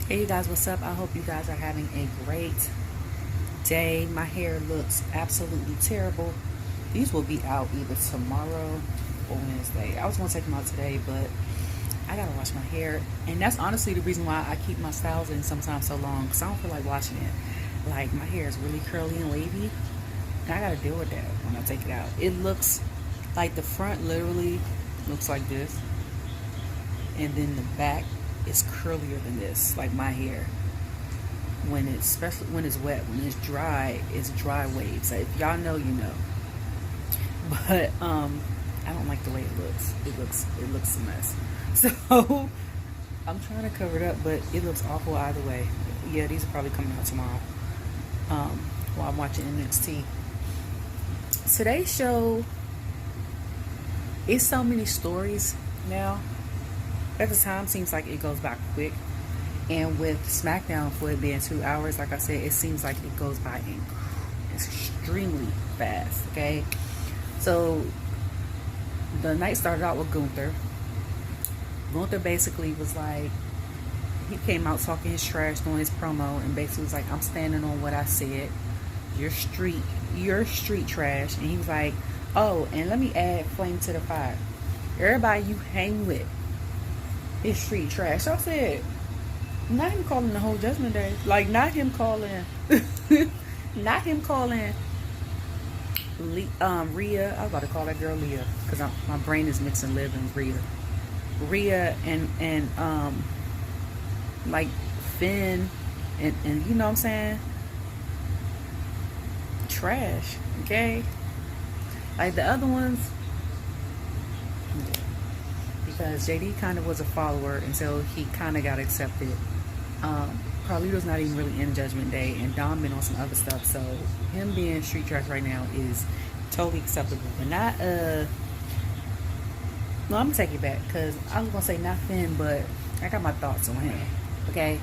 Hey you guys, what's up? I hope you guys are having a great day. My hair looks absolutely terrible. These will be out either tomorrow or Wednesday. I was going to take them out today, but I gotta wash my hair. And that's honestly the reason why I keep my styles in sometimes so long, because I don't feel like washing it. Like, my hair is really curly and wavy, and I gotta deal with that when I take it out. It looks like the front literally looks like this, and then the back is curlier than this, like my hair. When it's, especially when it's wet, when it's dry waves. Like, if y'all know, you know. But I don't like the way it looks. It looks a mess. So I'm trying to cover it up, but it looks awful either way. Yeah, these are probably coming out tomorrow. While I'm watching NXT. Today's show, it's so many stories now. At the time, seems like it goes by quick. And with SmackDown, for it being 2 hours, like I said, it seems like it goes by extremely fast, okay? So, the night started out with Gunther. Gunther basically was like, he came out talking his trash, doing his promo, and basically was like, I'm standing on what I said. You're street trash. And he was like, oh, and let me add flame to the fire. Everybody you hang with is street trash. So I said, not him calling the whole Judgment Day. Like, not him calling not him calling Rhea. I was about to call that girl Leah, because my brain is mixing Liv and Rhea and like Finn and you know what I'm saying, trash, okay? Like the other ones, because JD kind of was a follower until he kind of got accepted. Carlito's not even really in Judgment Day, and Dom been on some other stuff, so him being street trash right now is totally acceptable. But not no, I'm gonna take it back, because I was gonna say not Finn, but I got my thoughts on him, okay?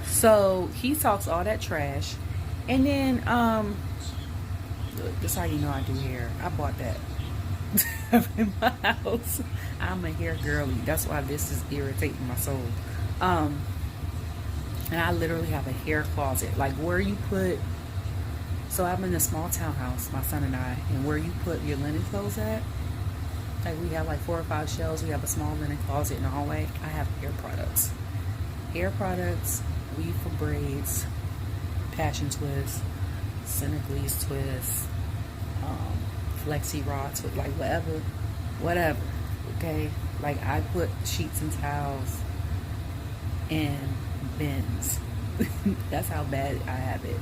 So he talks all that trash, and then that's how you know I do hair. I bought that in my house. I'm a hair girly. That's why this is irritating my soul. And I literally have a hair closet, like where you put, so I'm in a small townhouse, my son and I, and where you put your linen clothes at, like we have like 4 or 5 shelves. We have a small linen closet in the hallway. I have hair products, weave for braids, passion twists, Senegalese twists, flexi rods, with like whatever, okay? Like I put sheets and towels in bins. That's how bad I have it.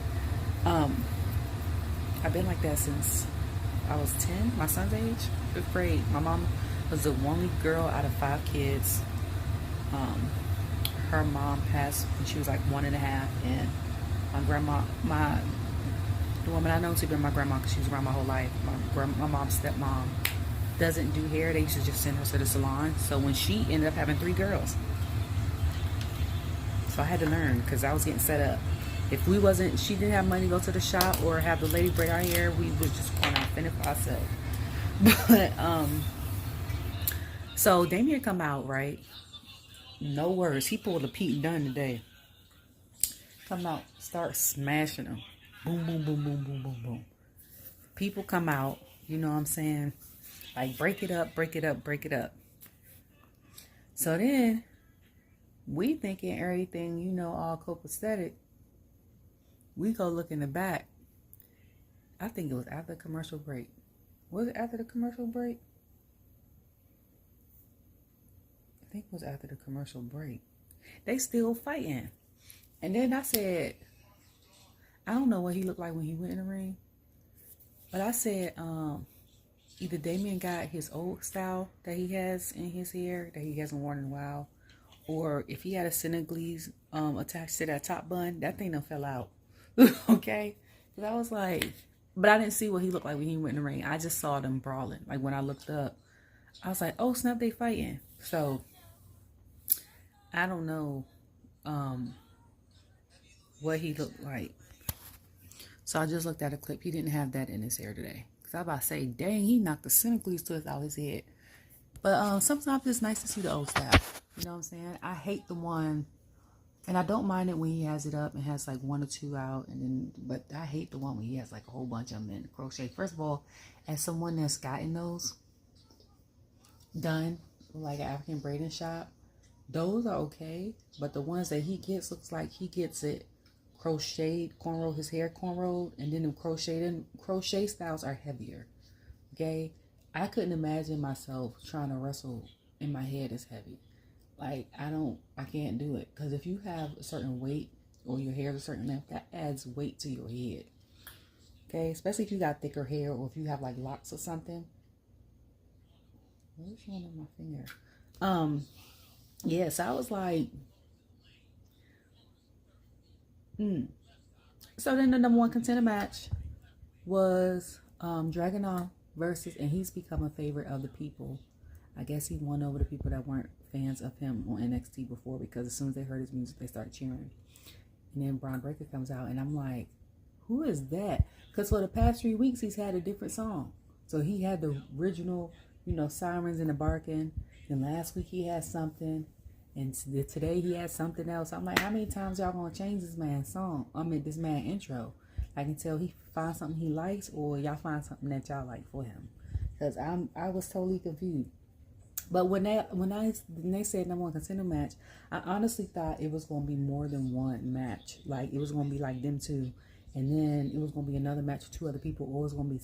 I've been like that since I was 10, my son's age, 5th grade. My mom was the only girl out of 5 kids. Her mom passed when she was like 1.5, and my grandma, the woman I know to be my grandma, because she was around my whole life, my mom's stepmom, doesn't do hair. They used to just send her to the salon. So when she ended up having 3 girls, so I had to learn, because I was getting set up. If she didn't have money to go to the shop or have the lady braid our hair, we would just go out fend it for ourselves. But so Damien come out, right? No words. He pulled a Pete Dunne today. Come out, start smashing them. Boom, boom, boom, boom, boom, boom, boom. People come out, you know what I'm saying? Like, break it up, break it up, break it up. So then, we thinking everything, you know, all copacetic. We go look in the back. I think it was after the commercial break. Was it after the commercial break? I think it was after the commercial break. They still fighting. And then I said, I don't know what he looked like when he went in the ring, but I said, either Damien got his old style that he has in his hair that he hasn't worn in a while, or if he had a Senegalese attached to that top bun, that thing done fell out. Okay? Because I was like, but I didn't see what he looked like when he went in the ring. I just saw them brawling. Like when I looked up, I was like, oh snap, they fighting. So I don't know what he looked like. So I just looked at a clip. He didn't have that in his hair today. Because I was about to say, dang, he knocked the Senegalese twist out his head. But sometimes it's nice to see the old style. You know what I'm saying? I hate the one, and I don't mind it when he has it up and has like 1 or 2 out, and then, but I hate the one when he has like a whole bunch of them in crochet. First of all, as someone that's gotten those done, like an African braiding shop, those are okay, but the ones that he gets, looks like he gets it crocheted, cornrow, his hair cornrowed, and then the crochet styles are heavier. Okay, I couldn't imagine myself trying to wrestle in my head is heavy. Like, I can't do it, because if you have a certain weight or your hair is a certain length, that adds weight to your head. Okay, especially if you got thicker hair or if you have like locks or something. What's wrong with my finger? Yeah, so I was like, So then the number 1 contender match was Dragonuv versus, and he's become a favorite of the people. I guess he won over the people that weren't fans of him on NXT before, because as soon as they heard his music, they started cheering. And then Bron Breakker comes out, and I'm like, who is that? Because for the past 3 weeks, he's had a different song. So he had the original, sirens and the barking. And last week he had something. And today he had something else. I'm like, how many times y'all gonna change this man's song? this man intro. I can tell he finds something he likes, or y'all find something that y'all like for him. Because I was totally confused. But when they said number 1 contender match, I honestly thought it was gonna be more than one match. Like, it was gonna be like them two, and then it was gonna be another match with 2 other people, or it was gonna be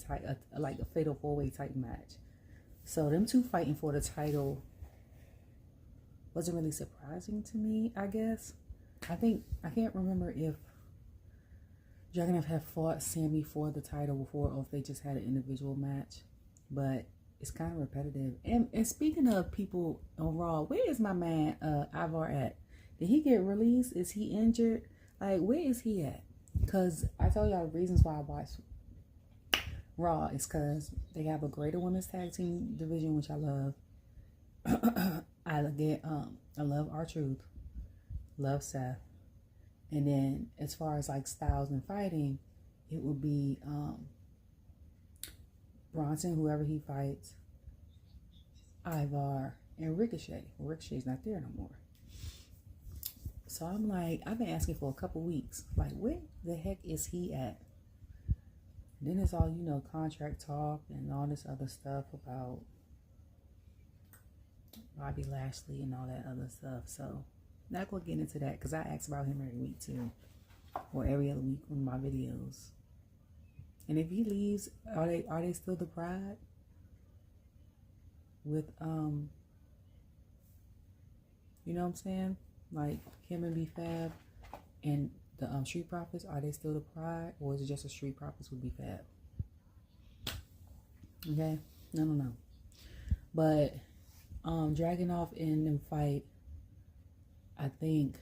like a fatal 4-way type match. So them 2 fighting for the title wasn't really surprising to me, I guess. I can't remember if Dragonuv had fought Sami for the title before, or if they just had an individual match. But it's kind of repetitive. And speaking of people on Raw, where is my man Ivar at? Did he get released? Is he injured? Like, where is he at? Because I told y'all the reasons why I watched Raw is because they have a greater women's tag team division, which I love. I love R-Truth, love Seth, and then as far as like styles and fighting, it would be Bronson, whoever he fights, Ivar, and Ricochet. Well, Ricochet's not there no more. So I'm like, I've been asking for a couple weeks, like, where the heck is he at? And then it's all, contract talk and all this other stuff about Bobby Lashley and all that other stuff. So not gonna get into that, because I ask about him every week too, or every other week on my videos. And if he leaves, are they still the Pride with you know what I'm saying, like him and B-Fab and the Street Profits? Are they still the Pride, or is it just a Street Profits with B-Fab? Okay, I don't know. But Dragonuv in them fight, I think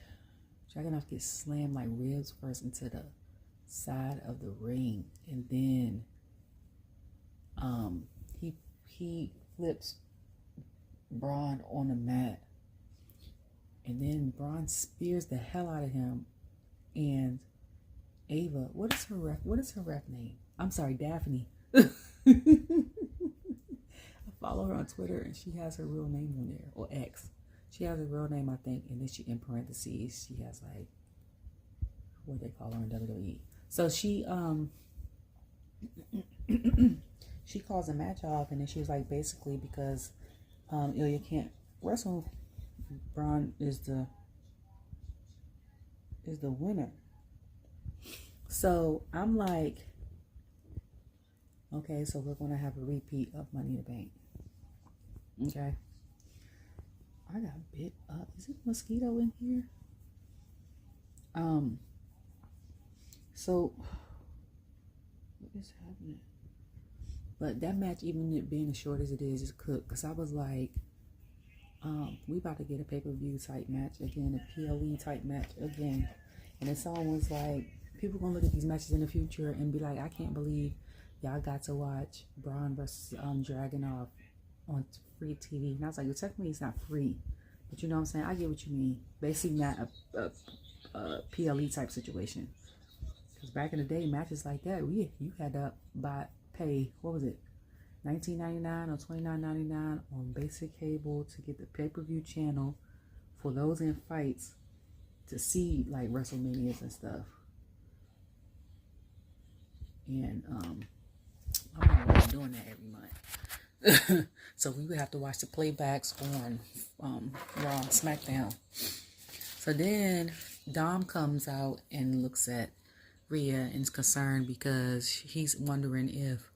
Dragonuv gets slammed like ribs first into the side of the ring, and then he flips Bron on the mat, and then Bron spears the hell out of him. And Ava, what is her ref name? I'm sorry, Daphne. Follow her on Twitter, and she has her real name on there, or X. She has her real name, I think, and then she, in parentheses, she has like what they call her in WWE. So she she calls the match off, and then she was like, basically, because Ilja can't wrestle, Bron is the winner. So I'm like, okay, so we're gonna have a repeat of Money in the Bank. Okay. I got bit up. Is it a mosquito in here? So what is happening? But that match, even it being as short as it is cooked. Because I was like, we about to get a pay-per-view type match again, a PLE type match again. And then someone was like, people gonna look at these matches in the future and be like, I can't believe y'all got to watch Bron versus Dragonuv on free TV. And I was like, well, technically it's not free, but you know what I'm saying? I get what you mean. Basically not a PLE type situation. Because back in the day, matches like that, you had to pay, what was it, $19.99 or $29.99 on basic cable to get the pay-per-view channel for those in fights to see like WrestleManias and stuff. And I'm not doing that every month. So we would have to watch the playbacks on Raw and SmackDown. So then Dom comes out and looks at Rhea and is concerned because he's wondering if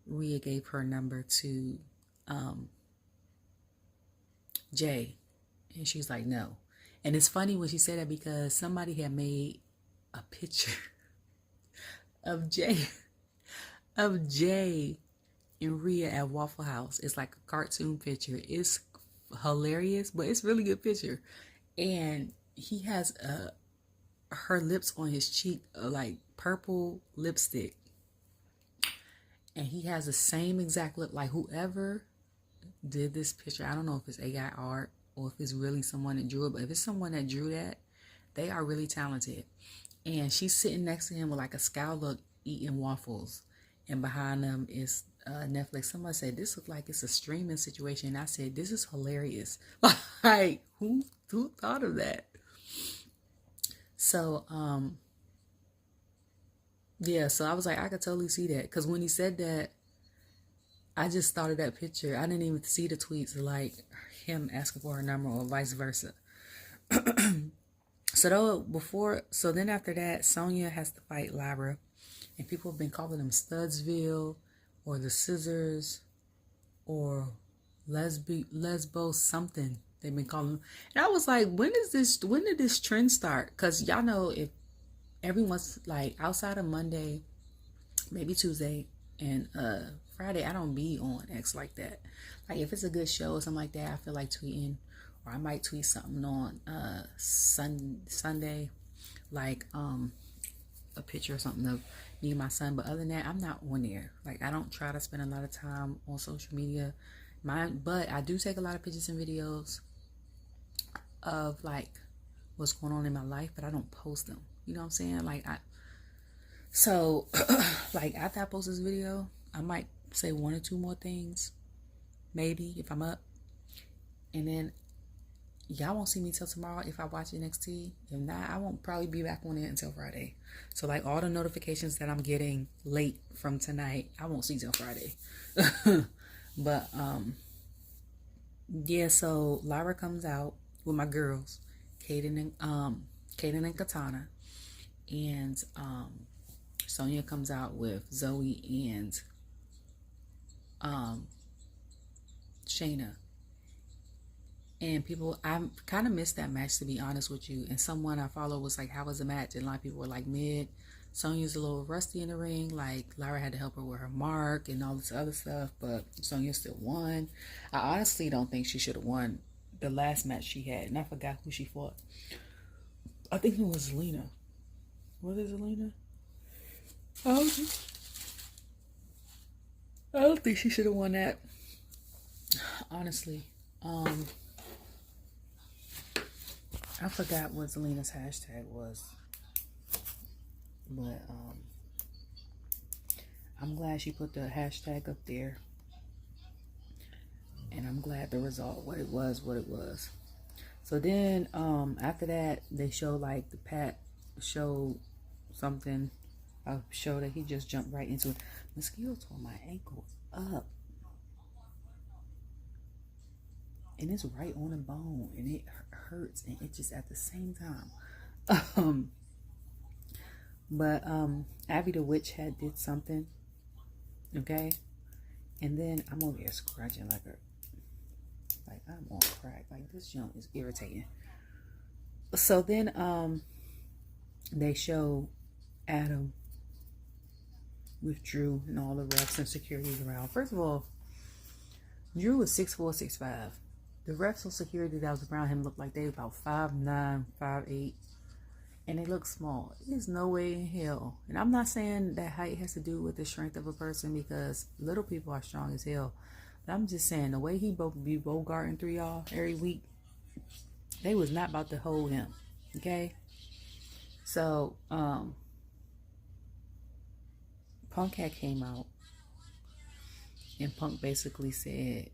Rhea gave her number to Jay. And she's like, no. And it's funny when she said that because somebody had made a picture of Jay and Rhea at Waffle House. It's like a cartoon picture. It's hilarious, but it's a really good picture. And he has her lips on his cheek, like purple lipstick. And he has the same exact look. Like whoever did this picture, I don't know if it's AI art or if it's really someone that drew it, but if it's someone that drew that, they are really talented. And she's sitting next to him with like a scowl look, eating waffles. And behind them is Netflix. Somebody said, this looks like it's a streaming situation. And I said, this is hilarious. Like, who thought of that? So, yeah, so I was like, I could totally see that. Because when he said that, I just thought of that picture. I didn't even see the tweets like him asking for her number or vice versa. So then after that, Sonya has to fight Lyra. And people have been calling them Studsville or the Scissors or Lesbo something. They've been calling them. And I was like, when did this trend start? Because y'all know if everyone's like outside of Monday, maybe Tuesday and Friday, I don't be on X like that. Like if it's a good show or something like that, I feel like tweeting, or I might tweet something on Sunday, like a picture or something of me and my son. But other than that, I'm not on there. Like I don't try to spend a lot of time on social media. But I do take a lot of pictures and videos of like what's going on in my life, but I don't post them. You know what I'm saying? Like like after I post this video, I might say one or two more things, maybe if I'm up, and then y'all won't see me till tomorrow if I watch NXT. If not, I won't probably be back on it until Friday. So like all the notifications that I'm getting late from tonight, I won't see till Friday. But yeah, so Lyra comes out with my girls, Kaden and Katana, and Sonya comes out with Zoey and Shayna. And I kind of missed that match, to be honest with you. And someone I follow was like, how was the match? And a lot of people were like, mid. Sonya's a little rusty in the ring. Like, Lyra had to help her with her mark and all this other stuff. But Sonya still won. I honestly don't think she should have won the last match she had. And I forgot who she fought. I think it was Zelina. Was it Zelina? I don't think she should have won that. Honestly. I forgot what Zelina's hashtag was. But I'm glad she put the hashtag up there. And I'm glad the result, what it was. So then after that, they show like the Pat showed something. A show that he just jumped right into. Mosquito tore my ankle up. And it's right on the bone. And it hurts and itches at the same time. But Abby the Witch did something. Okay? And then I'm over here scratching like I'm on crack. Like this jump is irritating. So then they show Adam with Drew and all the refs and security around. First of all, Drew was 6'4", 6'5". The refs and security that was around him looked like they were about 5'9", 5'8", and they look small. There's no way in hell. And I'm not saying that height has to do with the strength of a person, because little people are strong as hell. But I'm just saying the way he be bogarting through y'all every week, they was not about to hold him. Okay? So, Punk came out, and Punk basically said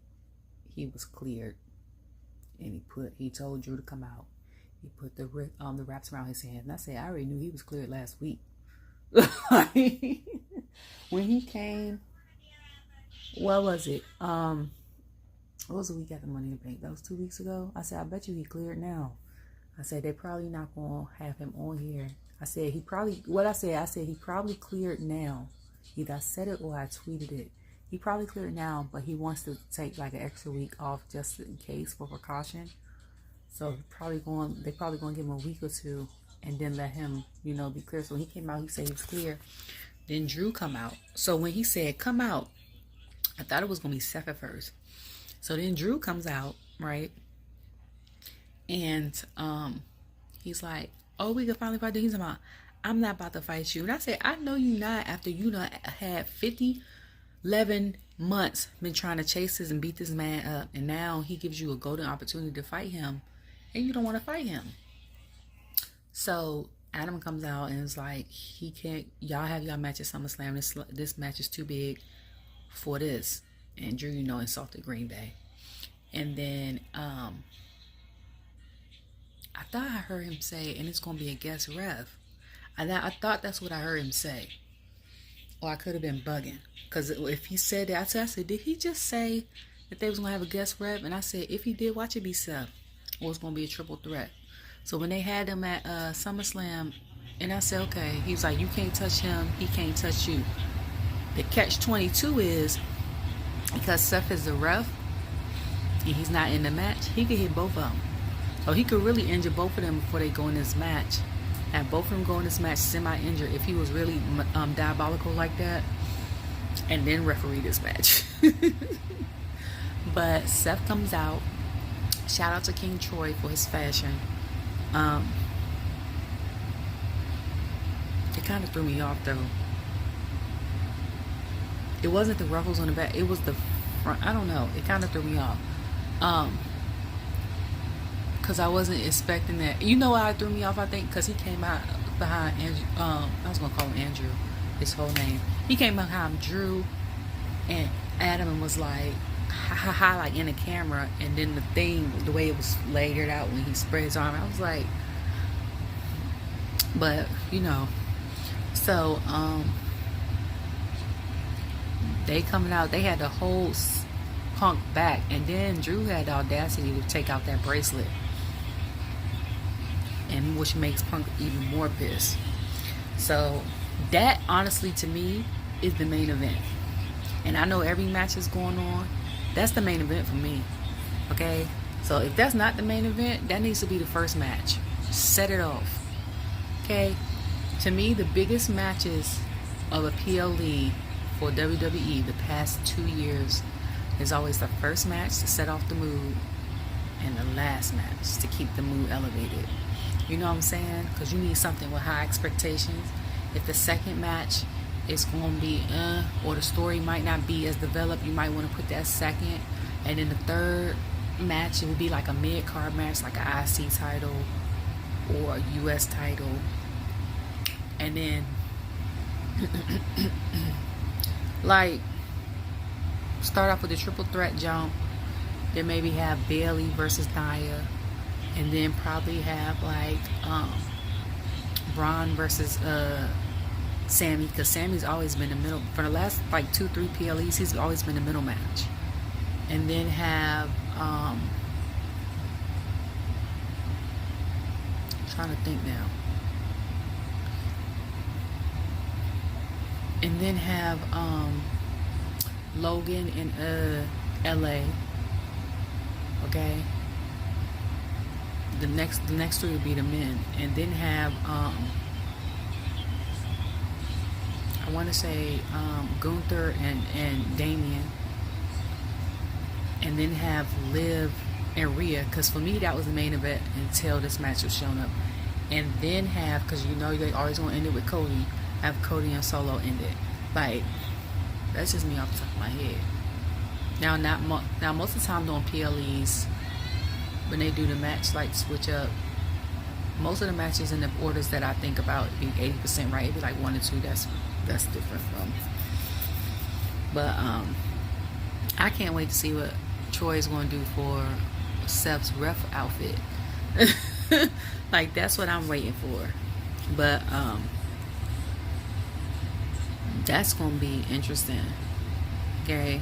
he was cleared and he told Drew to come out. He put the wraps around his hands, and I said, I already knew he was cleared last week. When he came, what was it? What was the week after Money in the Bank? That was 2 weeks ago. I said, I bet you he cleared now. I said, they probably not gonna have him on here. I said he probably cleared now. Either I said it or I tweeted it. He probably cleared now, but he wants to take like an extra week off just in case for precaution. So they probably gonna give him a week or two and then let him, be clear. So when he came out, he said he was clear. Then Drew come out. So when he said come out, I thought it was gonna be Seth at first. So then Drew comes out, right? And he's like, oh, we can finally fight. He's about, I'm not about to fight you. And I said, I know you not, after you done had 11 months been trying to chase this and beat this man up, and now he gives you a golden opportunity to fight him, and you don't want to fight him. So Adam comes out and is like, he can't, y'all have y'all match at SummerSlam. This match is too big for this. And Drew, insulted Green Bay. And then I thought I heard him say, and it's going to be a guest ref. I thought that's what I heard him say. Or I could have been bugging. Because if he said that, I said, did he just say that they was going to have a guest ref? And I said, if he did, watch it be Seth. Or it's going to be a triple threat. So when they had him at SummerSlam, and I said, okay. He was like, you can't touch him. He can't touch you. The catch-22 is, because Seth is the ref, and he's not in the match, he could hit both of them. So he could really injure both of them before they go in this match. Have both of them go in this match semi-injured if he was really diabolical like that. And then referee this match. But Seth comes out. Shout out to King Troy for his fashion. It kind of threw me off though. It wasn't the ruffles on the back. It was the front. I don't know. It kind of threw me off. Because I wasn't expecting that. You know why it threw me off, I think? Because he came out behind Andrew. I was going to call him Andrew. His whole name. He came behind Drew and Adam and was like, ha ha ha, like in the camera. And then the way it was layered out when he spread his arm, I was like, but, So, they coming out, they had to hold Punk back, and then Drew had the audacity to take out that bracelet, and which makes Punk even more pissed. So that, honestly, to me, is the main event. And I know every match is going on. That's the main event for me. Okay? So if that's not the main event, that needs to be the first match. Set it off. Okay? To me, the biggest matches of a PLE for WWE the past 2 years is always the first match to set off the mood and the last match to keep the mood elevated. You know what I'm saying? Because you need something with high expectations. If the second match is going to be or the story might not be as developed, you might want to put that second. And then the third match, it would be like a mid-card match, like an IC title or a US title. And then like start off with a triple threat jump, then maybe have Bayley versus Nia, and then probably have like Bron versus Sami, because Sami's always been the middle for the last like 2-3 PLEs. He's always been the middle match. And then have I'm trying to think now. And then have Logan in LA. Okay. The next 3 would be the men. And then have I want to say Gunther and Damien. And then have Liv and Rhea, because for me that was the main event until this match was shown up. And then have, because they always want to end it with Cody, have Cody and Solo end it. Like, that's just me off the top of my head. Now most of the time during PLEs, when they do the match like switch up, most of the matches in the orders that I think about be 80% right. It'd be like 1 or 2 that's different from. But I can't wait to see what Troy is going to do for Seth's ref outfit. Like, that's what I'm waiting for. But that's gonna be interesting. Okay.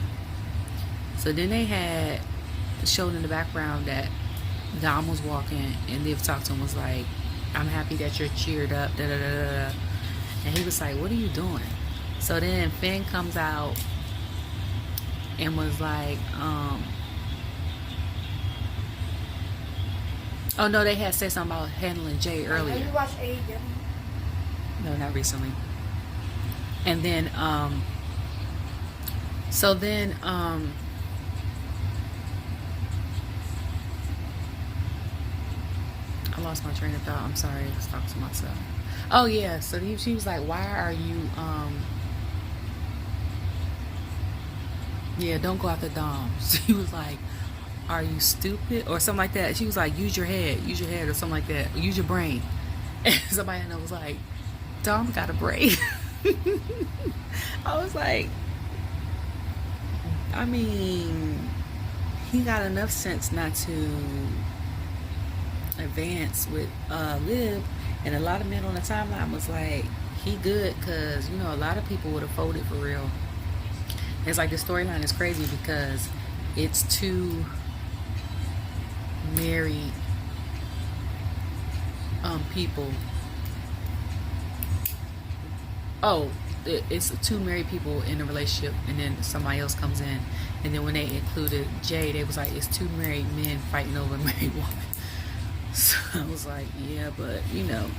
So then they had showed in the background that Dom was walking, and Liv talked to him, was like, I'm happy that you're cheered up, da da da da. And he was like, what are you doing? So then Finn comes out and was like, oh no, they had said something about handling Jay earlier. Have you watched AEW? No, not recently. And then, so then, I lost my train of thought. I'm sorry, I was talking to myself. Oh yeah, so she was like, why are you, yeah, don't go after Dom. She was like, are you stupid? Or something like that. She was like, use your head, or something like that. Or use your brain. And somebody I know was like, Dom got a brain. I was like, I mean, he got enough sense not to advance with Liv. And a lot of men on the timeline was like, he good, because, you know, a lot of people would have folded for real. It's like the storyline is crazy because it's two married people. Oh, it's two married people in a relationship, and then somebody else comes in, and then when they included Jay, they was like, it's two married men fighting over a married woman. So I was like, yeah, but you know,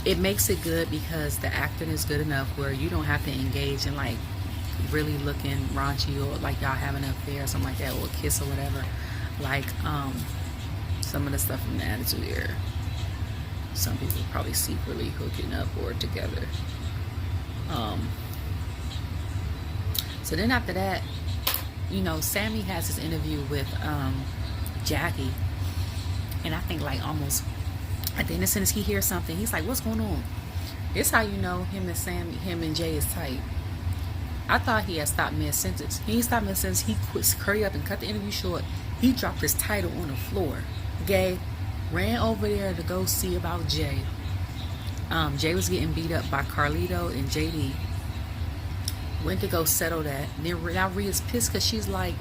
it makes it good because the acting is good enough where you don't have to engage in like really looking raunchy or like y'all having an affair or something like that, or a kiss or whatever, like some of the stuff from the Attitude Era. Some people probably secretly hooking up or together. So then after that, you know, Sami has his interview with Jackie, and I think like almost at the end, as soon as he hears something, he's like, what's going on? This how you know him and Jay is tight. I thought he had stopped mid-sentence. He didn't stop mid-sentence. He quit, hurry up and cut the interview short. He dropped his title on the floor. Okay? Ran over there to go see about Jay. Jay was getting beat up by Carlito and JD. Went to go settle that. And then now Rhea's pissed because she's like,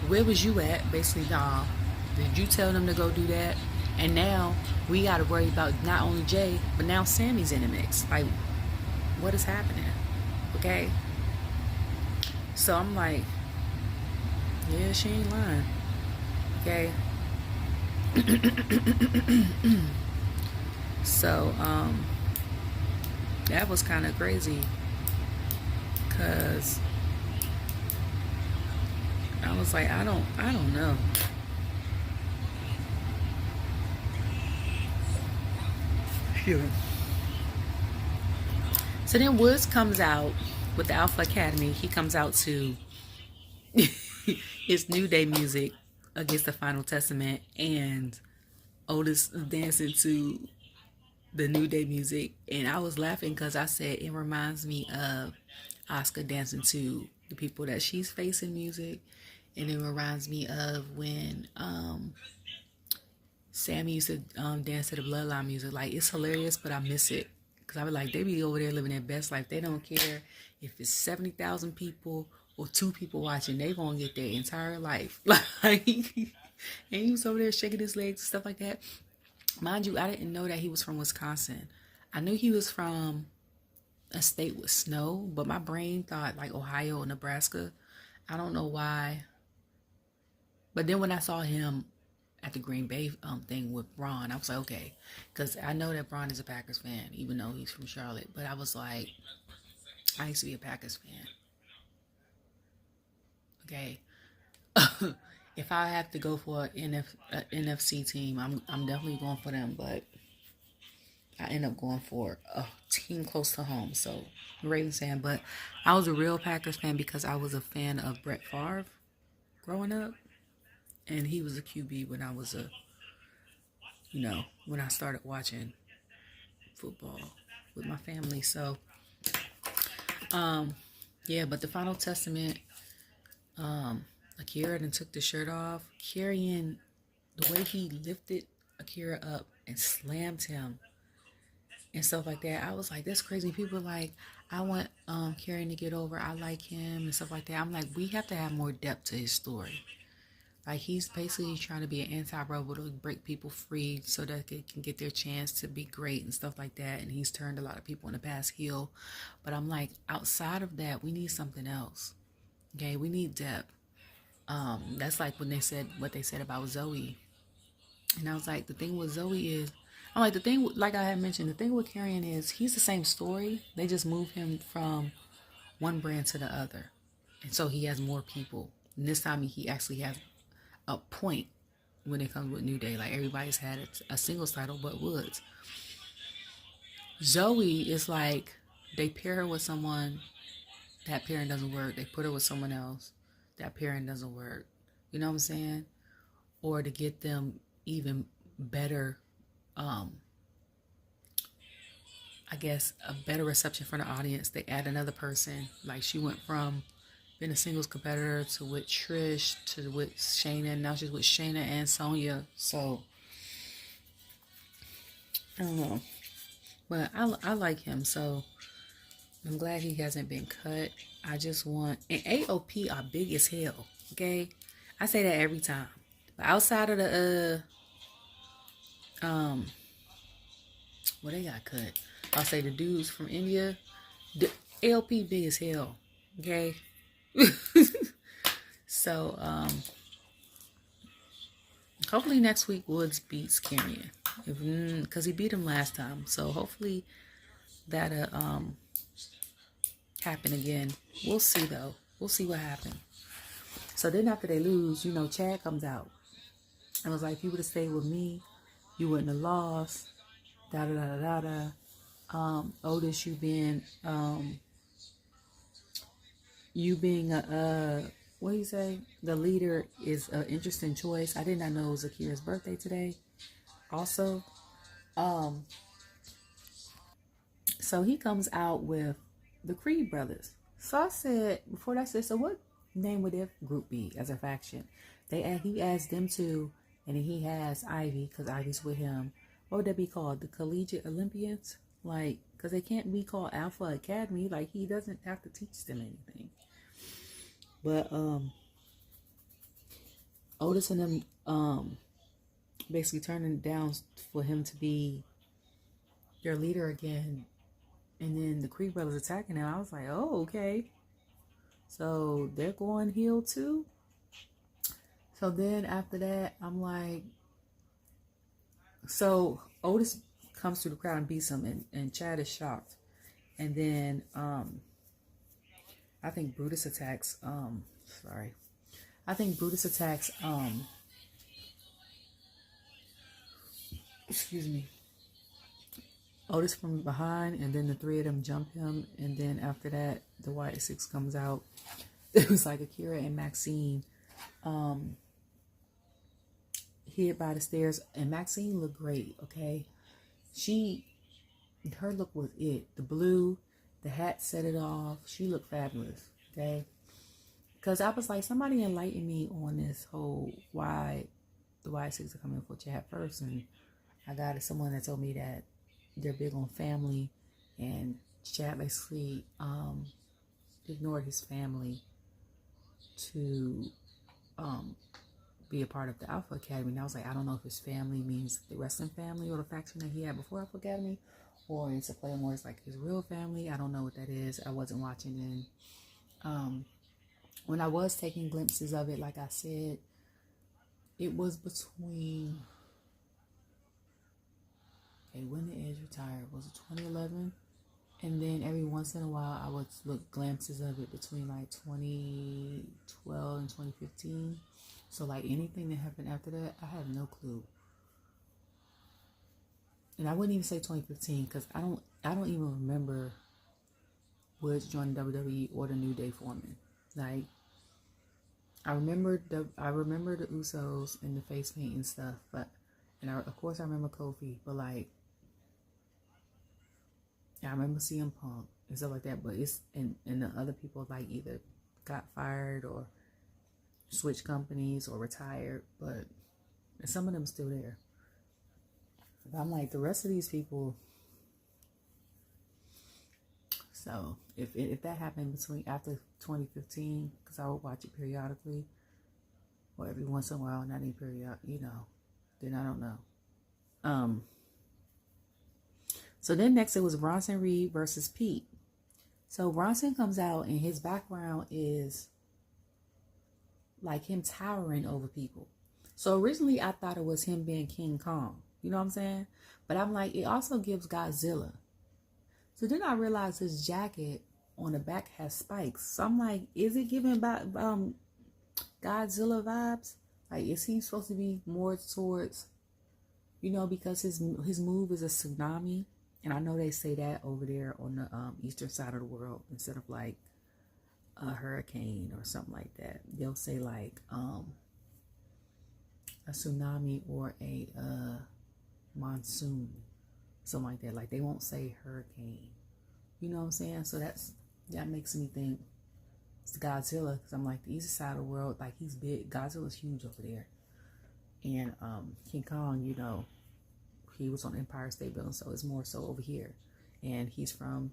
where was you at? Basically, nah. Did you tell them to go do that? And now we got to worry about not only Jay, but now Sami's in the mix. Like, what is happening? Okay? So I'm like, yeah, she ain't lying. Okay? So, that was kind of crazy. Because I was like, I don't know. So then Woods comes out with the Alpha Academy. He comes out to his New Day music against the Final Testament, and Otis dancing to the New Day music. And I was laughing because I said it reminds me of Asuka dancing to the people that she's facing music, and it reminds me of when Sami used to dance to the Bloodline music. Like, it's hilarious, but I miss it. Because I be like, they be over there living their best life. They don't care if it's 70,000 people or 2 people watching. They gonna get their entire life. Like, and he was over there shaking his legs and stuff like that. Mind you, I didn't know that he was from Wisconsin. I knew he was from a state with snow, but my brain thought like Ohio or Nebraska. I don't know why. But then when I saw him at the Green Bay thing with Bron, I was like, okay, because I know that Bron is a Packers fan, even though he's from Charlotte. But I was like, I used to be a Packers fan. Okay, if I have to go for an NFC team, I'm definitely going for them. But I end up going for a team close to home, so Ravens fan. But I was a real Packers fan because I was a fan of Brett Favre growing up. And he was a QB when I was when I started watching football with my family. So, yeah, but the Final Testament, Akira then took the shirt off, carrying the way he lifted Akira up and slammed him and stuff like that. I was like, that's crazy. People are like, I want Karen to get over. I like him and stuff like that. I'm like, we have to have more depth to his story. Like, he's basically trying to be an anti-rebel to break people free so that they can get their chance to be great and stuff like that. And he's turned a lot of people in the past heel. But I'm like, outside of that, we need something else. Okay, we need depth. That's like when they said what they said about Zoey. And I was like, the thing with Zoey is, I'm like, the thing, like I had mentioned, the thing with Karrion is he's the same story. They just move him from one brand to the other. And so he has more people. And this time he actually has a point when it comes with New Day. Like, everybody's had a singles title but Woods. Zoey is like, they pair her with someone, that pairing doesn't work. They put her with someone else, that pairing doesn't work. You know what I'm saying? Or to get them even better, I guess, a better reception from the audience, they add another person. Like, she went from being a singles competitor to with Trish to with Shayna. Now she's with Shayna and Sonya. So, I don't know. But I like him. So, I'm glad he hasn't been cut. I just want... And AOP are big as hell. Okay? I say that every time. But outside of the... well, they got cut. I'll say the dudes from India, the LP big as hell. Okay. So, hopefully next week Woods beats Karrion. Because he beat him last time. So hopefully that'll happen again. We'll see though. We'll see what happens. So then after they lose, you know, Chad comes out. And was like, if you would have stayed with me, you wouldn't have lost. Da da da da da. Otis, you being what do you say? The leader is an interesting choice. I did not know it was Akira's birthday today. Also, so he comes out with the Creed brothers. So I said, before that, I said, so what name would their group be as a faction? He asked them to, and then he has Ivy, because Ivy's with him. What would that be called? The Collegiate Olympians? Like, because they can't be called Alpha Academy. Like, he doesn't have to teach them anything. But Otis and them basically turning it down for him to be their leader again. And then the Creed brothers attacking him. I was like, oh, okay. So they're going heel too? So then after that, I'm like, so Otis comes through the crowd and beats him, and Chad is shocked. And then I think Brutus attacks excuse me, Otis from behind, and then the three of them jump him, and then after that the White Six comes out. It was like Akira and Maxine hid by the stairs, and Maxine looked great. Okay, her look was it. The blue, the hat set it off. She looked fabulous. Okay, because I was like, somebody enlightened me on this whole why the White Six are coming for Chad first, and I got someone that told me that they're big on family, and Chad basically ignored his family to be a part of the Alpha Academy. And I was like, I don't know if his family means the wrestling family or the faction that he had before Alpha Academy, or it's a play more it's like his real family. I don't know what that is. I wasn't watching. And when I was taking glimpses of it, like I said, it was between, okay, when did Edge retire? Was it 2011? And then every once in a while, I would look glimpses of it between like 2012 and 2015. So like anything that happened after that, I have no clue. And I wouldn't even say 2015 because I don't even remember Woods joining WWE or the New Day forming. Like, I remember the Usos and the face paint and stuff, but of course I remember Kofi, but like, I remember CM Punk and stuff like that, but it's and the other people like either got fired or switched companies or retired, but some of them still there. But I'm like, the rest of these people. So if that happened between after 2015, because I would watch it periodically, or every once in a while, not any period, then I don't know. So then next it was Bronson Reed versus Pete. So Bronson comes out and his background is like him towering over people. So originally I thought it was him being King Kong. You know what I'm saying? But I'm like, it also gives Godzilla. So then I realized his jacket on the back has spikes. So I'm like, is it giving Godzilla vibes? Like, is he supposed to be more towards, because his move is a tsunami? And I know they say that over there on the eastern side of the world instead of like a hurricane or something like that. They'll say like a tsunami or a monsoon, something like that. Like they won't say hurricane. You know what I'm saying? So that makes me think it's Godzilla, because I'm like, the eastern side of the world, like he's big. Godzilla's huge over there. And King Kong, he was on Empire State Building, so it's more so over here. And he's from,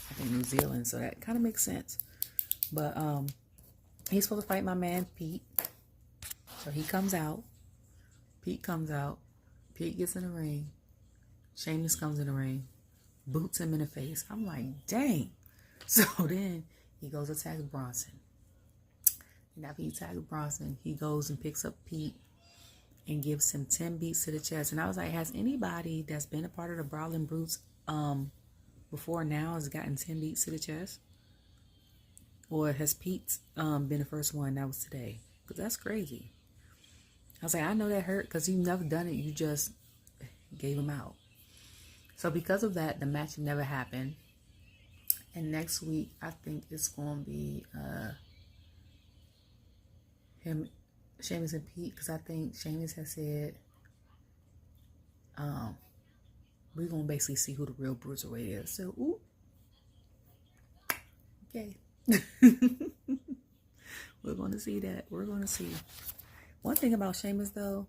I think, New Zealand, so that kind of makes sense. But he's supposed to fight my man Pete. So he comes out. Pete comes out. Pete gets in the ring. Sheamus comes in the ring. Boots him in the face. I'm like, dang. So then he goes to attack Bronson. And after he attacks Bronson, he goes and picks up Pete and gives him 10 beats to the chest. And I was like, has anybody that's been a part of the Brawling Brutes before now has gotten 10 beats to the chest? Or has Pete been the first one? That was today. Because that's crazy. I was like, I know that hurt because you've never done it. You just gave him out. So because of that, the match never happened. And next week, I think it's going to be him, Sheamus and Pete, because I think Sheamus has said we're going to basically see who the real bruiserweight is. So, ooh. Okay. We're going to see that. We're going to see. One thing about Sheamus, though,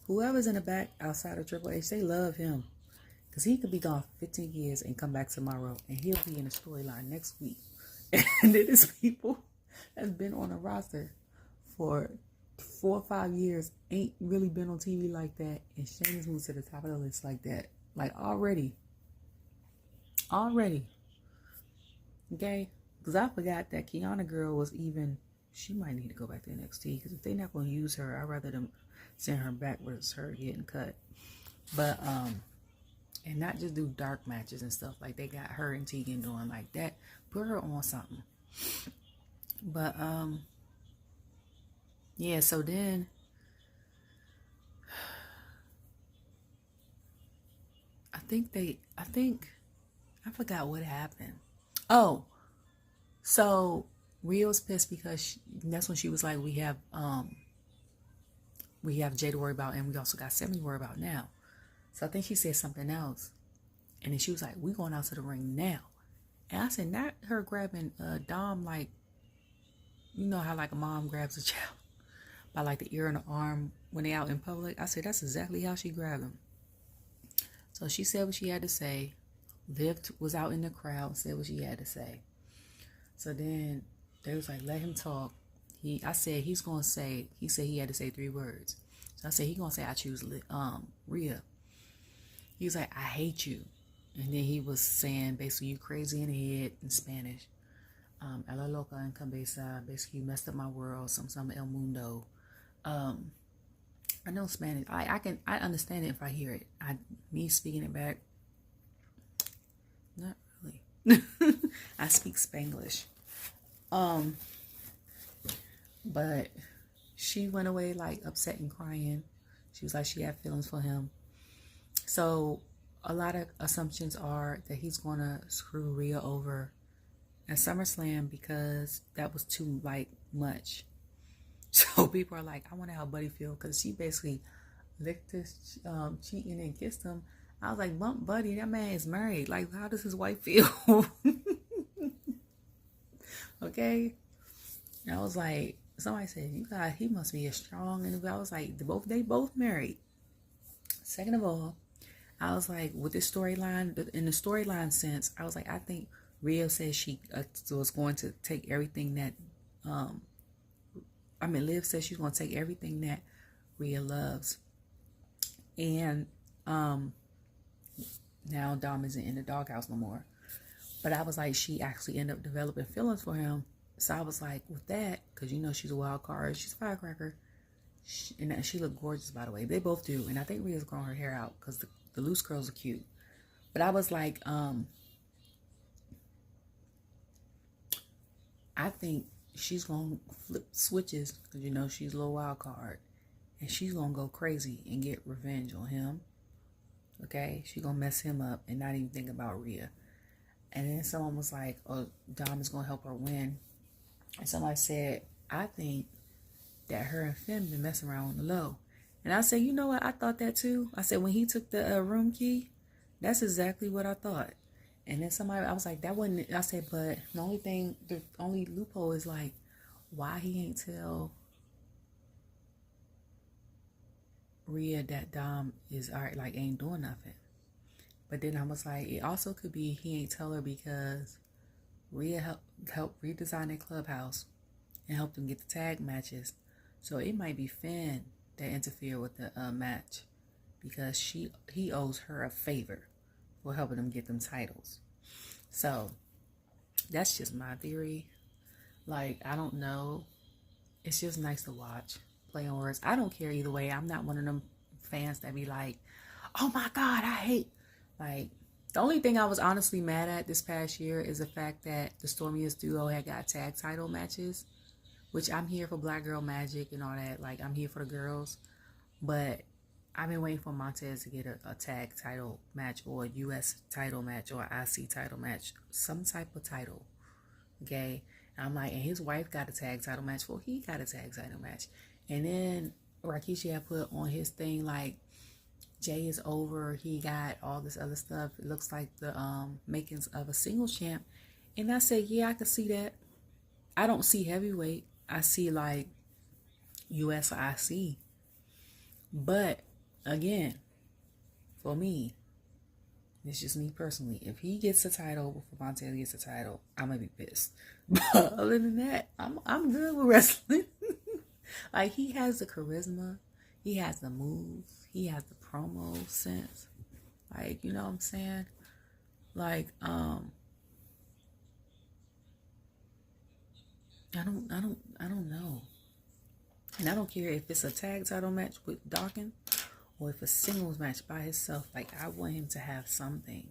whoever's in the back outside of Triple H, they love him. Because he could be gone for 15 years and come back tomorrow, and he'll be in the storyline next week. And it is people that's been on a roster for 4 or 5 years, ain't really been on TV like that, and Sheamus moves to the top of the list like that. Like, already. Okay? Because I forgot that Kiana girl was even, she might need to go back to NXT, because if they're not going to use her, I'd rather them send her back versus her getting cut. But, and not just do dark matches and stuff like they got her and Tegan doing like that. Put her on something. But, yeah, so then I forgot what happened. Oh, so Rhea was pissed because that's when she was like, we have Jay to worry about, and we also got Sami to worry about now. So I think she said something else. And then she was like, we going out to the ring now. And I said, not her grabbing Dom like, you know how like a mom grabs a child by like the ear and the arm when they out in public. I said, that's exactly how she grabbed him. So she said what she had to say. Liv was out in the crowd, said what she had to say. So then they was like, let him talk. I said he said he had to say 3 words. So I said, he gonna say, I choose Rhea. He was like, I hate you. And then he was saying, basically, you crazy in the head in Spanish. Ela loca en cabeza. Basically, you messed up my world. Some el mundo. I know Spanish. I understand it if I hear it. Me speaking it back, not really. I speak Spanglish. But she went away like upset and crying. She was like, she had feelings for him. So a lot of assumptions are that he's going to screw Rhea over at SummerSlam because that was too like much. So people are like, I wonder how Buddy feel, because she basically licked his cheating and kissed him. I was like, bump Buddy, that man is married. Like, how does his wife feel? Okay. And I was like, somebody said, you guys, he must be a strong individual. I was like, they both married. Second of all, I was like, with this storyline, in the storyline sense, I was like, I think Rhea said she was going to take everything that, Liv says she's going to take everything that Rhea loves. And now Dom isn't in the doghouse no more. But I was like, she actually ended up developing feelings for him. So I was like, with that, because you know she's a wild card, she's a firecracker. And she looked gorgeous, by the way. They both do. And I think Rhea's growing her hair out because the loose curls are cute. But I was like, I think she's going to flip switches because, you know, she's a little wild card. And she's going to go crazy and get revenge on him. Okay? She's going to mess him up and not even think about Rhea. And then someone was like, oh, Dom is going to help her win. And somebody said, I think that her and Finn been messing around on the low. And I said, you know what? I thought that too. I said, when he took the room key, that's exactly what I thought. And then somebody, I was like, that wasn't, I said, but the only loophole is like, why he ain't tell Rhea that Dom is like ain't doing nothing. But then I was like, it also could be he ain't tell her because Rhea helped redesign their clubhouse and helped them get the tag matches. So it might be Finn that interfered with the match because he owes her a favor for helping them get them titles. So that's just my theory. Like, I don't know. It's just nice to watch. Play on words. I don't care either way. I'm not one of them fans that be like, oh my God, I hate. Like, the only thing I was honestly mad at this past year is the fact that the Stormiest duo had got tag title matches, which I'm here for Black Girl Magic and all that. Like, I'm here for the girls. But I've been waiting for Montez to get a tag title match or a U.S. title match or an IC title match. Some type of title. Okay? And I'm like, and his wife got a tag title match. Well, he got a tag title match. And then Rikishi had put on his thing like, Jay is over. He got all this other stuff. It looks like the makings of a singles champ. And I said, yeah, I could see that. I don't see heavyweight. I see like US or IC. But again, for me, it's just me personally. If he gets the title before Montez gets the title, I'm gonna be pissed. But other than that, I'm good with wrestling. Like, he has the charisma, he has the moves, he has the promo sense. Like, you know what I'm saying? Like, I don't know. And I don't care if it's a tag title match with Dawkins or if it's a singles match by himself. Like, I want him to have something.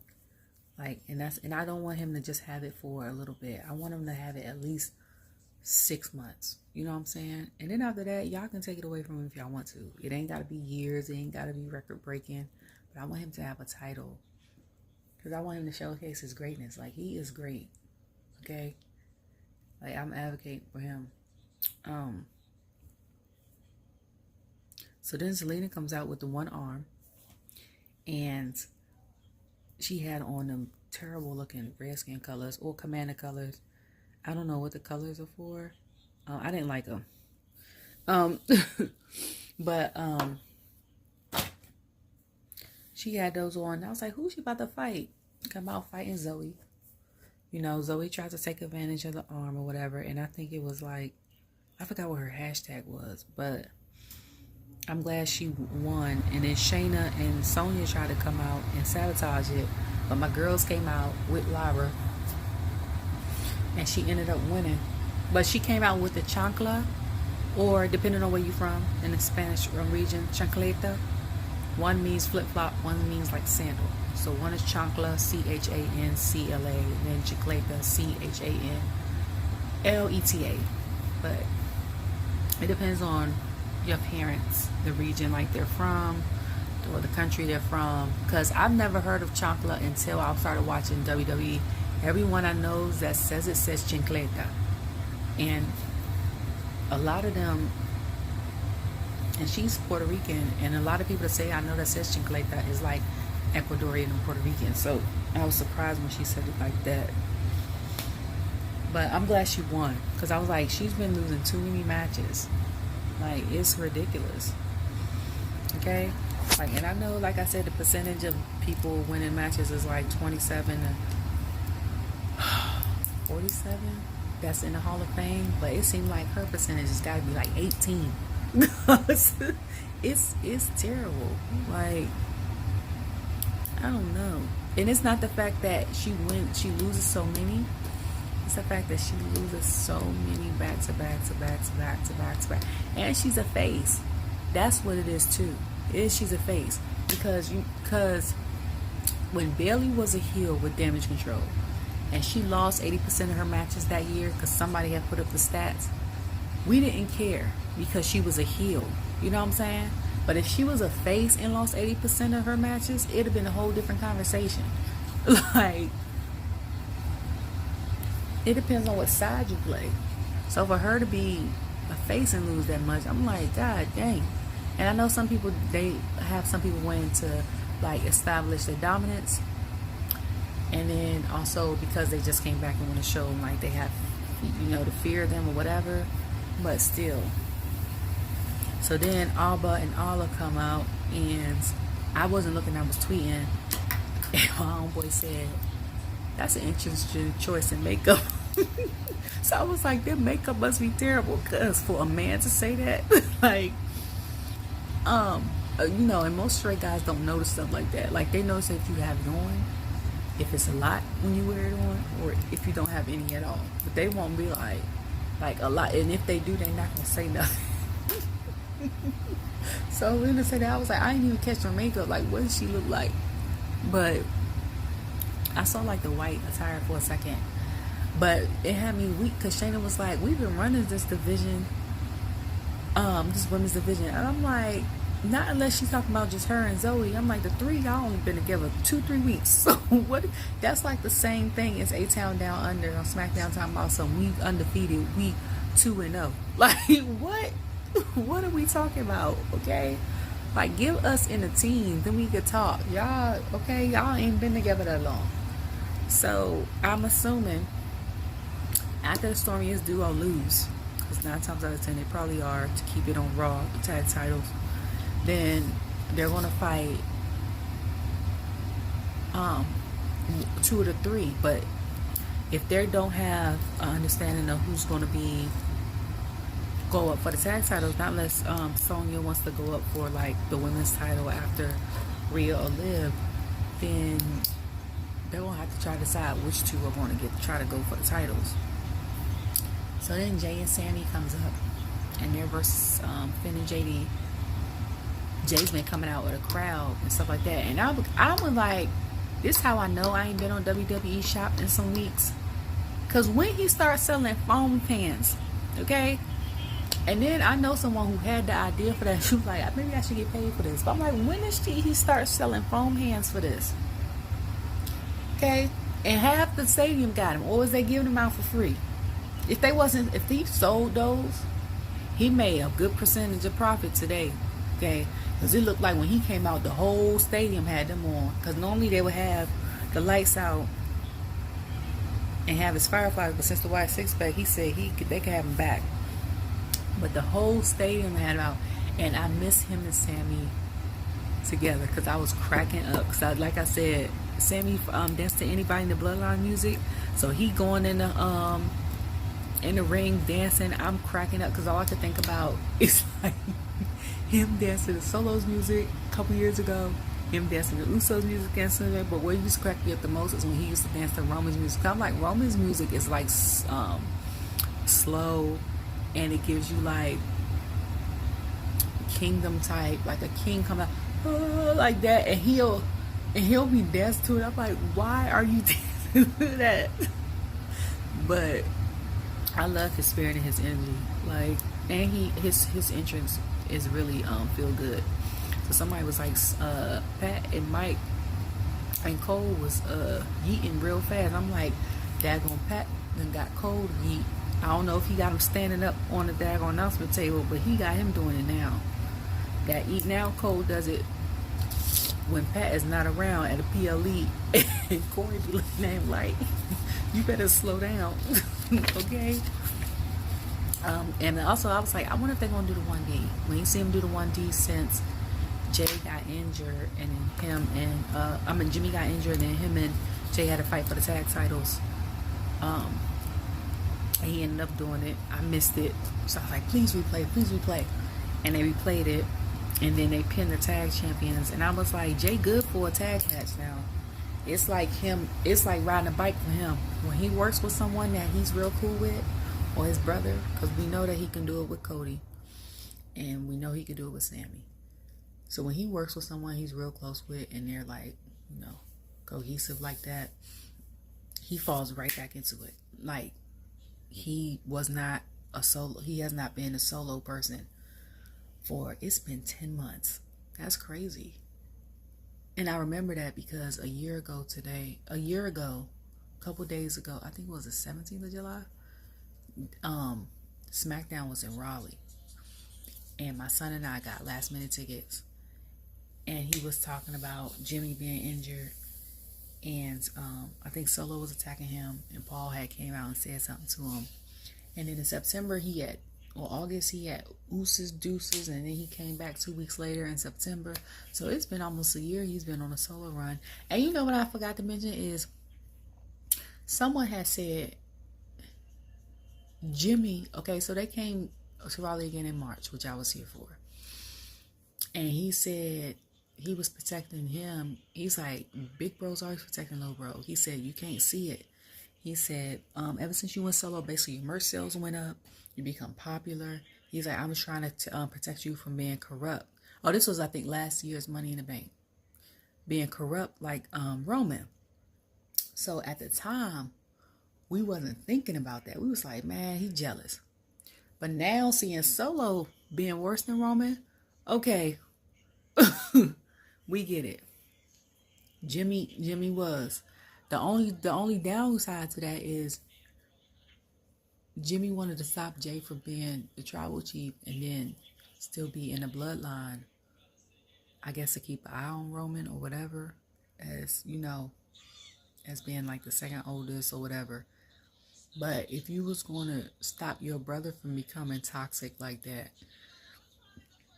Like, and I don't want him to just have it for a little bit. I want him to have it at least 6 months. You know what I'm saying? And then after that, y'all can take it away from him if y'all want to. It ain't got to be years. It ain't got to be record breaking. But I want him to have a title. Because I want him to showcase his greatness. Like, he is great. Okay? Like, I'm advocating for him. So then Zelina comes out with the one arm. And she had on them terrible looking redskin colors or commander colors. I don't know what the colors are for. I didn't like them. But she had those on. I was like, who's she about to fight? Come out fighting Zoey. You know, Zoey tried to take advantage of the arm or whatever. And I think it was like, I forgot what her hashtag was. But I'm glad she won. And then Shayna and Sonya tried to come out and sabotage it. But my girls came out with Lyra. And she ended up winning. But she came out with the chancla, or depending on where you're from, in the Spanish region, chancleta. One means flip-flop, one means like sandal. So one is chancla, C-H-A-N-C-L-A, and then chancleta, C-H-A-N-L-E-T-A. But it depends on your parents, the region like they're from, or the country they're from. Because I've never heard of chancla until I started watching WWE. Everyone I know that says it says chancleta. And a lot of them, and she's Puerto Rican, and a lot of people that say I know that says chancleta is like Ecuadorian and Puerto Rican. So I was surprised when she said it like that. But I'm glad she won, because I was like, she's been losing too many matches. Like, it's ridiculous. Okay? Like, and I know, like I said, the percentage of people winning matches is like 27 to 47 that's in the Hall of Fame. But it seemed like her percentage has got to be like 18. it's terrible. Like, I don't know. And it's not the fact that she loses so many. It's the fact that she loses so many back to back. And she's a face. That's what it is too. She's a face. Because when Baylor was a heel with Damage Control, and she lost 80% of her matches that year because somebody had put up the stats, we didn't care because she was a heel. You know what I'm saying? But if she was a face and lost 80% of her matches, it'd have been a whole different conversation. Like, it depends on what side you play. So for her to be a face and lose that much, I'm like, God dang. And I know some people win to like establish their dominance, and then also because they just came back and want to show them like they have, to fear them or whatever. But still. So then Alba and Isla come out, and I wasn't looking, I was tweeting, and my homeboy said, that's an interesting choice in makeup. So I was like, their makeup must be terrible, because for a man to say that, like, and most straight guys don't notice stuff like that. Like, they notice if you have it on, if it's a lot when you wear it on, or if you don't have any at all. But they won't be like a lot, and if they do, they're not gonna say nothing. So when they said that, I was like, I didn't even catch her makeup. Like, what does she look like? But I saw like the white attire for a second, but it had me weak because Shayna was like, we've been running this division, this women's division, and I'm like, not unless she's talking about just her and Zoey. I'm like, the three y'all only been together 2-3 weeks. So what? That's like the same thing as A-Town Down Under on SmackDown talking about some we undefeated, we 2-0. Like, what? What are we talking about? Okay, like, give us in a team, then we could talk. Y'all, okay, y'all ain't been together that long. So I'm assuming after the Stormiest duo lose, because 9 times out of 10 they probably are, to keep it on Raw, the tag titles, then they're gonna fight 2 of the 3. But if they don't have an understanding of who's gonna go up for the tag titles, not unless Sonya wants to go up for like the women's title after Rhea or Liv, then they're gonna have to try to decide which 2 are going to try to go for the titles. So then Jay and Sami comes up, and they're versus Finn and JD. Jay's been coming out with a crowd and stuff like that, and I was like, this is how I know I ain't been on WWE Shop in some weeks, because when he starts selling foam pans, okay. And then I know someone who had the idea for that. She was like, maybe I should get paid for this. But I'm like, when did he start selling foam hands for this? Okay? And half the stadium got him. Or was they giving them out for free? If he sold those, he made a good percentage of profit today. Okay? Because it looked like when he came out, the whole stadium had them on. Because normally they would have the lights out and have his fireflies. But since the white six-pack, he said they could have them back. But the whole stadium had out, and I miss him and Sami together because I was cracking up. Because like I said, Sami danced to anybody in the Bloodline music, so he going in the ring dancing. I'm cracking up because all I could think about is like him dancing to Solo's music a couple years ago, him dancing to Uso's music, dancing there. But what used to crack me up the most is when he used to dance to Roman's music. I'm like, Roman's music is like slow. And it gives you like kingdom type, like a king coming out like that, and he'll be dancing to it. I'm like, why are you dancing to that? But I love his spirit and his energy, like, and his entrance is really feel good. So somebody was like, Pat and Mike and Cole was yeeting real fast. I'm like, daggone Pat then got Cole to yeet. I don't know if he got him standing up on the daggone announcement table, but he got him doing it now. That eat now, Cole does it when Pat is not around at a PLE and Corey be looking at him like, you better slow down. Okay? And also I was like, I wonder if they're going to do the 1D. When you see him do the 1D since Jay got injured and then him and Jimmy got injured and then him and Jay had to fight for the tag titles. And he ended up doing it. I missed it. So I was like, please replay. And they replayed it. And then they pinned the tag champions. And I was like, Jay good for a tag match now. It's like riding a bike for him. When he works with someone that he's real cool with, or his brother, because we know that he can do it with Cody. And we know he can do it with Sami. So when he works with someone he's real close with and they're like, cohesive like that, he falls right back into it. Like, he has not been a solo person it's been 10 months. That's crazy. And I remember that because a year ago, a couple days ago, I think it was the 17th of July, SmackDown was in Raleigh. And my son and I got last minute tickets. And he was talking about Jimmy being injured. And I think Solo was attacking him. And Paul had came out and said something to him. And then in September, August, he had ooses, deuces. And then he came back 2 weeks later in September. So it's been almost a year he's been on a solo run. And you know what I forgot to mention is someone had said Jimmy, okay, so they came to Raleigh again in March, which I was here for. And he said he was protecting him. He's like, big bro's always protecting little bro. He said, you can't see it. He said, ever since you went solo, basically your merch sales went up. You become popular. He's like, I was trying to protect you from being corrupt. Oh, this was, I think, last year's Money in the Bank. Being corrupt like Roman. So at the time, we wasn't thinking about that. We was like, man, he jealous. But now seeing Solo being worse than Roman, okay, we get it. Jimmy was. The only downside to that is Jimmy wanted to stop Jay from being the tribal chief and then still be in the bloodline. I guess to keep an eye on Roman or whatever, as being like the second oldest or whatever. But if you was going to stop your brother from becoming toxic like that,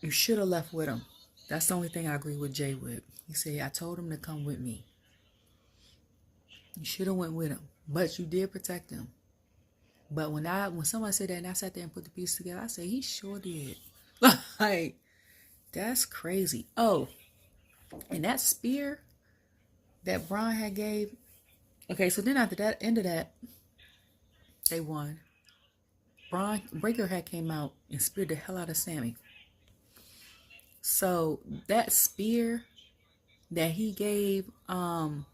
you should have left with him. That's the only thing I agree with Jay with. He said, I told him to come with me. You should have went with him. But you did protect him. But when someone said that and I sat there and put the pieces together, I said, he sure did. Like, that's crazy. Oh, and that spear that Bron had gave. Okay, so then after that, end of that, they won. Breaker had came out and speared the hell out of Sami. So that spear that he gave not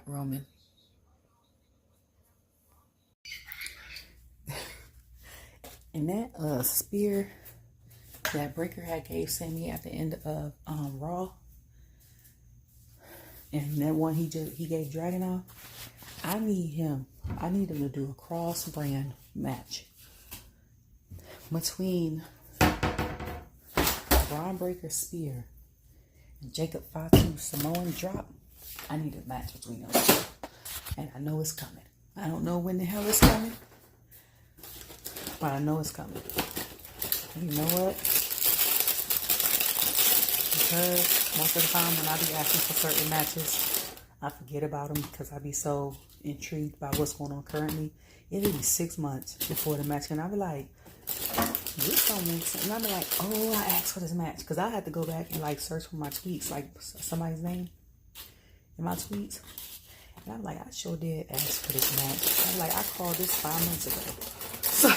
Roman. And that spear that Breaker had gave Sami at the end of Raw. And that one he gave Dragonuv. I need him to do a cross brand match between Bron Breaker spear and Jacob Fatu Samoan drop. I need a match between them two. And I know it's coming. I don't know when the hell it's coming, but I know it's coming. You know what? Because most of the time when I be asking for certain matches, I forget about them because I be so intrigued by what's going on currently. It'll be 6 months before the match, and I'll be like, this don't make sense. And I'll be like, oh, I asked for this match, because I had to go back and like search for my tweets, like somebody's name in my tweets. And I'm like, I sure did ask for this match. I'm like, I called this 5 months ago. So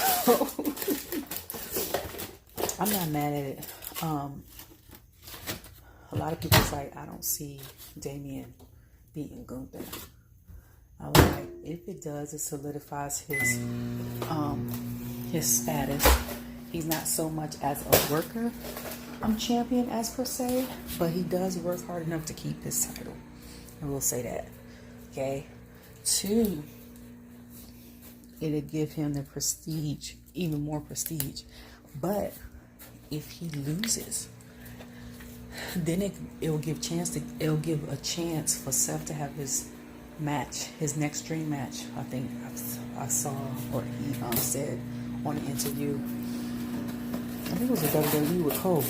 I'm not mad at it. A lot of people say I don't see Damien beating Gunther. I was like, if it does, it solidifies his status. He's not so much as a worker champion as per se, but he does work hard enough to keep his title. I will say that. Okay. 2, it'll give him the prestige, even more prestige. But if he loses, then it'll give a chance for Seth to have his match, his next dream match. I think I saw, or he said on an interview, I think it was a WWE with Cole,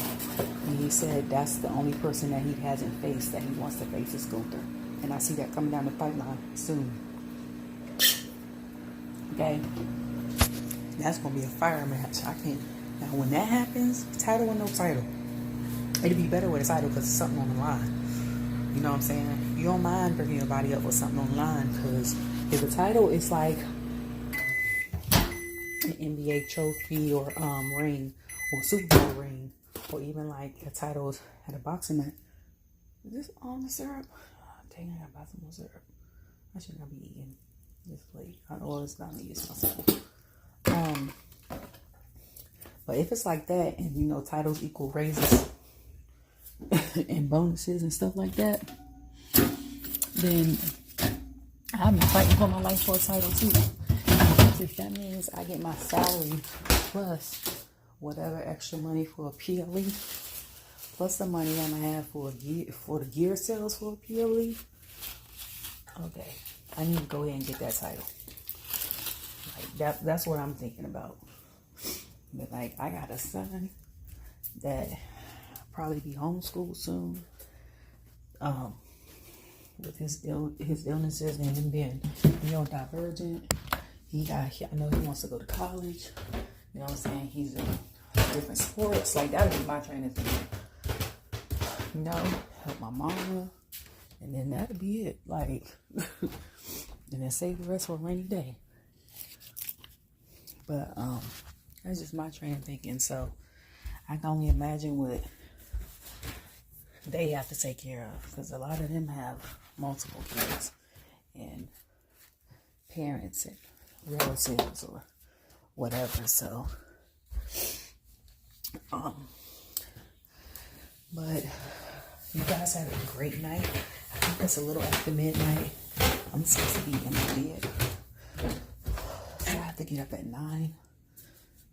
and he said that's the only person that he hasn't faced that he wants to face is Gunther, and I see that coming down the pipeline soon. Okay, that's gonna be a fire match. I can't. Now when that happens, title or no title, it'd be better with a title because it's something on the line. You know what I'm saying? You don't mind bringing your body up with something on the line, because if the title is like an NBA trophy or ring or Super Bowl ring, or even like a title at a boxing match. Is this almond syrup? Oh, dang, I gotta buy some more syrup. I should not be eating this late. Or it's not me, it's myself. But if it's like that, and you know titles equal raises and bonuses and stuff like that, then I'm fighting for my life for a title too. If that means I get my salary plus whatever extra money for a PLE, plus the money I'm gonna have for the gear sales for a PLE, okay, I need to go ahead and get that title. Like that's what I'm thinking about. But like, I got a son that probably be homeschooled soon. With his illnesses and him being, divergent. I know he wants to go to college. You know what I'm saying? He's in different sports. Like, that would be my training thing. Help my mama. And then that'd be it. Like, and then save the rest for a rainy day. But, that's just my training thinking. So, I can only imagine what they have to take care of. Because a lot of them have multiple kids. And parents and relatives or whatever. So, but you guys have a great night. I think it's a little after midnight. I'm supposed to be in my bed. So I have to get up at 9.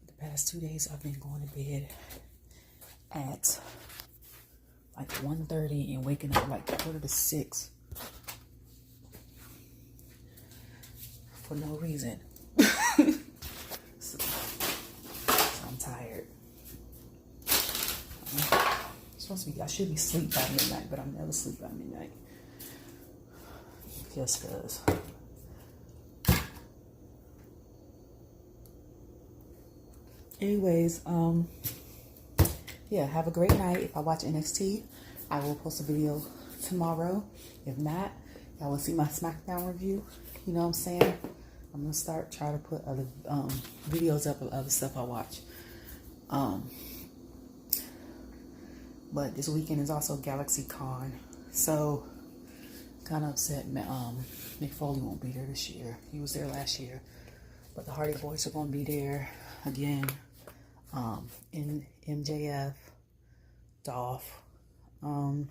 The past 2 days I've been going to bed at like 1:30 and waking up like 5:45 for no reason. So I'm tired. I should be asleep by midnight, but I'm never asleep by midnight. Just because. Anyways, yeah, have a great night. If I watch NXT, I will post a video tomorrow. If not, y'all will see my SmackDown review. You know what I'm saying? I'm going to try to put other videos up of other stuff I watch. But this weekend is also Galaxy Con. So, kind of upset Mick Foley won't be there this year. He was there last year. But the Hardy Boys are going to be there again. In MJF, Dolph, and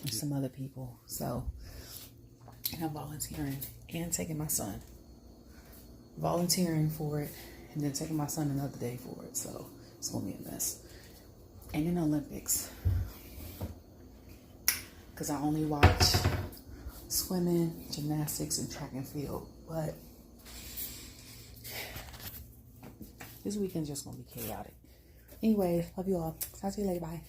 some other people. So, and I'm volunteering and taking my son. Volunteering for it and then taking my son another day for it. So, it's going to be a mess. And in the Olympics, because I only watch swimming, gymnastics, and track and field. But this weekend's just going to be chaotic. Anyway, love you all. Talk to you later. Bye.